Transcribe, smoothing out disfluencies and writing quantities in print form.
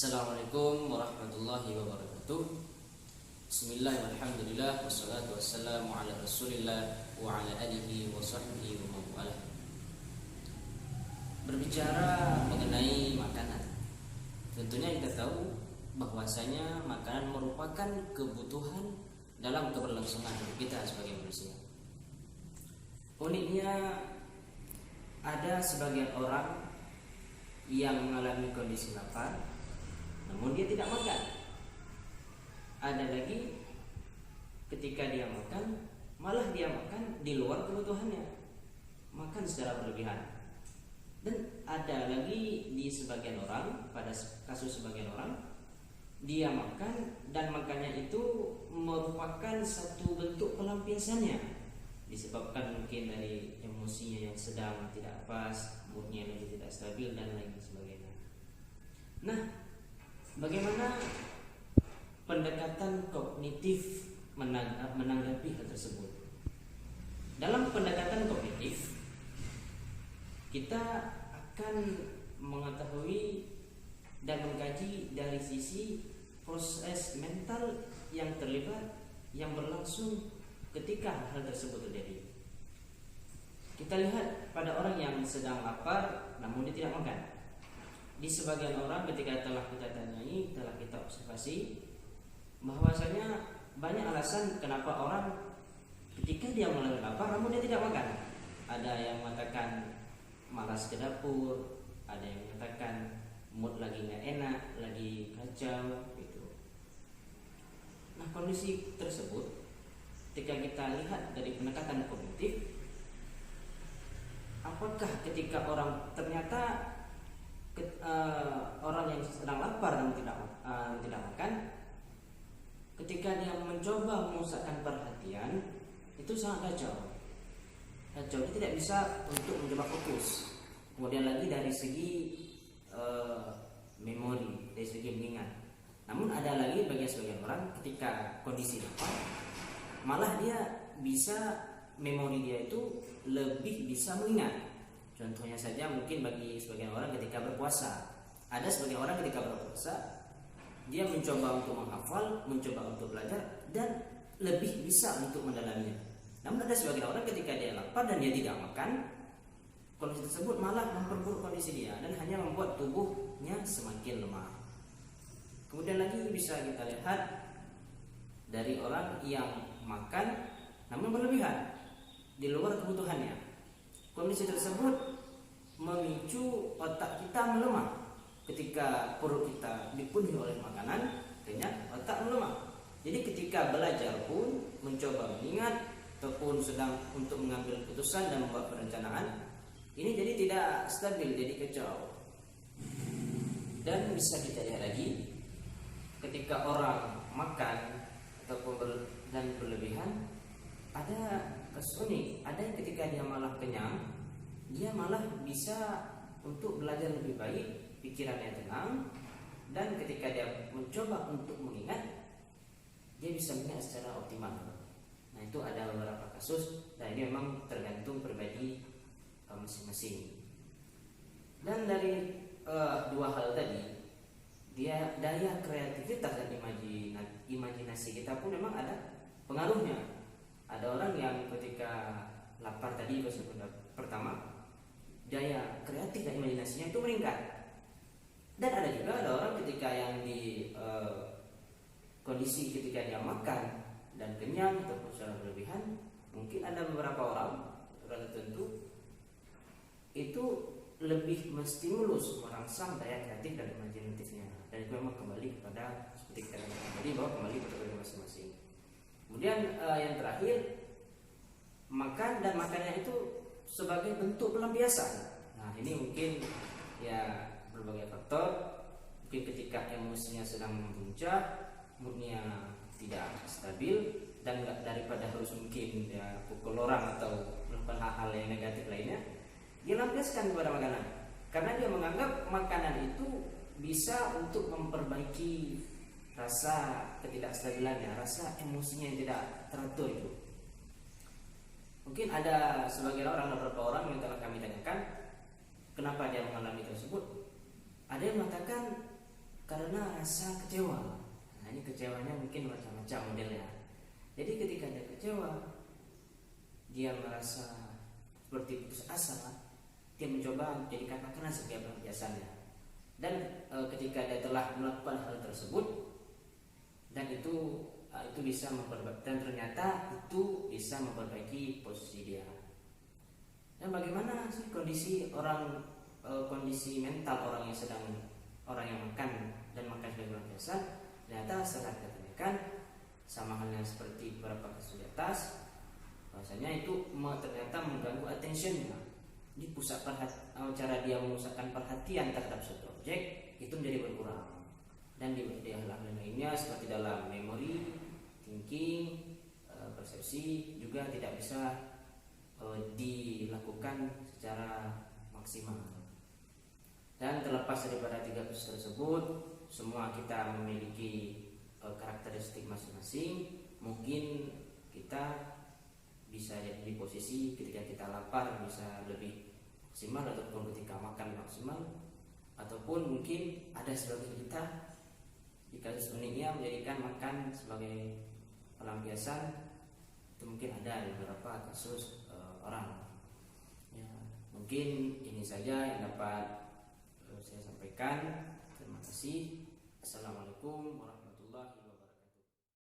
Assalamualaikum warahmatullahi wabarakatuh. Bismillah, alhamdulillah, wassalatu wassalamu ala rasulillah wa ala alihi wa sahbihi wa mawalah. Berbicara mengenai makanan, tentunya kita tahu bahwasanya makanan merupakan kebutuhan dalam keberlangsungan hidup kita sebagai manusia. Uniknya, ada sebagian orang yang mengalami kondisi lapar namun dia tidak makan. Ada lagi ketika dia makan, malah dia makan di luar kebutuhannya, makan secara berlebihan. Dan ada lagi di sebagian orang, pada kasus sebagian orang, dia makan dan makannya itu merupakan satu bentuk pelampiasannya, disebabkan mungkin dari emosinya yang sedang tidak pas, moodnya yang tidak stabil dan lain sebagainya. Nah, bagaimana pendekatan kognitif menanggapi hal tersebut? Dalam pendekatan kognitif, kita akan mengetahui dan mengkaji dari sisi proses mental yang terlibat, yang berlangsung ketika hal tersebut terjadi. Kita lihat pada orang yang sedang lapar namun dia tidak makan. Di sebagian orang ketika telah kita tanyai, telah kita observasi bahwasanya banyak alasan kenapa orang ketika dia mulai lapar namun dia tidak makan. Ada yang mengatakan malas ke dapur, ada yang mengatakan mood lagi nggak enak, lagi kacau gitu. Nah, kondisi tersebut ketika kita lihat dari pendekatan kognitif, apakah ketika orang ternyata orang yang sedang lapar dan tidak makan, ketika dia mencoba memusatkan perhatian, itu sangat kacau. Dia tidak bisa untuk mencoba fokus. Kemudian lagi dari segi memori, dari segi mengingat. Namun ada lagi bagi sebagian orang ketika kondisi lapar, malah dia bisa, memori dia itu lebih bisa mengingat. Contohnya saja mungkin bagi sebagian orang ketika berpuasa. Ada sebagian orang ketika berpuasa, dia mencoba untuk menghafal, mencoba untuk belajar, dan lebih bisa untuk mendalaminya. Namun ada sebagian orang ketika dia lapar dan dia tidak makan, kondisi tersebut malah memperburuk kondisi dia dan hanya membuat tubuhnya semakin lemah. Kemudian lagi bisa kita lihat dari orang yang makan namun berlebihan di luar kebutuhannya. Kondisi tersebut memicu otak kita melemah. Ketika perut kita dipenuhi oleh makanan, kenyang, otak melemah. Jadi ketika belajar pun, mencoba mengingat ataupun sedang untuk mengambil keputusan dan membuat perencanaan, ini jadi tidak stabil, jadi kacau. Dan bisa kita lihat lagi ketika orang makan ataupun berlebihan, ada kasus unik. Ada yang ketika dia malah kenyang, dia malah bisa untuk belajar lebih baik, pikirannya tenang, dan ketika dia mencoba untuk mengingat, dia bisa mengingat secara optimal. Nah, itu ada beberapa kasus dan ini memang tergantung pribadi masing-masing. Dan dari dua hal tadi, dia daya kreativitas dan imajinasi kita pun memang ada pengaruhnya. Ada orang yang ketika lapar tadi, pertama, daya kreatif dan imajinasinya itu meningkat. Dan ada juga orang ketika yang di kondisi ketika dia makan dan kenyang ataupun secara berlebihan, mungkin ada beberapa orang tertentu itu lebih menstimulus, merangsang daya kreatif dan imajinatifnya. Dan itu memang kembali kepada seperti kita katakan tadi, bahwa kembali kepada masing-masing. Kemudian yang terakhir, makan dan makannya itu sebagai bentuk pelampiasan. Nah, ini mungkin ya berbagai faktor. Mungkin ketika emosinya sedang memuncak, moodnya tidak stabil, dan daripada harus mungkin ya pukul orang atau melakukan hal-hal yang negatif lainnya, dia lampiaskan kepada makanan. Karena dia menganggap makanan itu bisa untuk memperbaiki rasa ketidakstabilannya, rasa emosinya yang tidak teratur itu. Mungkin ada sebagian orang, beberapa orang yang telah kami tanyakan kenapa dia mengalami tersebut. Ada yang mengatakan karena rasa kecewa. Nah, ini kecewanya mungkin macam-macam modelnya. Jadi ketika dia kecewa, dia merasa seperti putus asa, dia mencoba menjadikan makanan sebagai pelampiasannya. Dan ketika dia telah melakukan hal tersebut, dan itu bisa dan ternyata itu bisa memperbaiki posisi dia. Dan bagaimana sih kondisi mental orang yang makan dan makan sebagai pelampiasan? Ternyata setelah kita tanyakan, sama halnya seperti beberapa kasus di atas, bahwasanya itu ternyata mengganggu attentionnya. Di cara dia memusatkan perhatian terhadap suatu objek itu menjadi berkurang. Dan di hal lainnya seperti dalam memori, thinking, persepsi juga tidak bisa dilakukan secara maksimal. Dan terlepas daripada 3 kasus tersebut, semua kita memiliki karakteristik masing-masing. Mungkin kita bisa di posisi ketika kita lapar bisa lebih maksimal, ataupun ketika makan maksimal, ataupun mungkin ada sebagian kita di kasus uniknya menjadikan makan sebagai pelampiasan. Itu mungkin ada di beberapa kasus orang. Ya, mungkin ini saja yang dapat saya sampaikan. Terima kasih. Assalamualaikum warahmatullahi wabarakatuh.